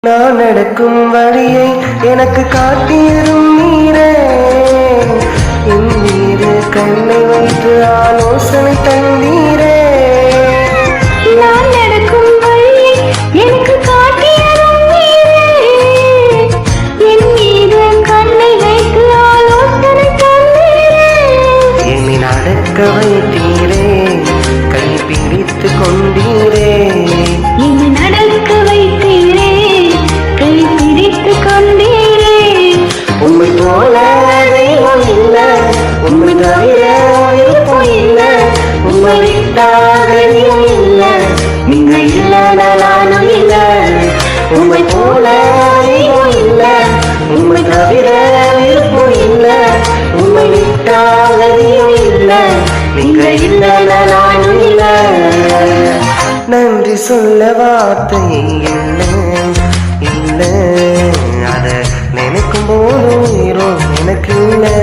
நான் நடக்கும் வழியை எனக்கு காட்டியதும் நீரே, என் மீது கண்ணை வைத்து ஆலோசனை தந்தீரே. நான் நடக்கும் வழியை எனக்கு காட்டியதும் நீரே, என் மீது கண்ணை வைத்து ஆலோசனை தந்தீரே. என்னை நடக்க வைத்தீரே, கை பிடித்து கொண்டீரே. என்னை நடக்க வைத்தீரே, கை பிடித்து கொண்டீரே. உம்மை போல தெய்வம் இல்லை, உம்மை தவிர இருப்பும் இல்லை, உம்மை விட்டால் தெய்வம் இல்லை, நீங்க இல்லைனா நானும் இல்லை. உம்மை போல தெய்வம் இல்லை, உம்மை தவிர இருப்பும் இல்லை, உம்மை விட்டால் தெய்வம் இல்லை, நீங்க இல்லைனா நானும் இல்லை. நன்றி சொல்ல வார்த்தை இல்லை இல்லை, அத நினைக்கும் போதும் எனக்கு இல்லை.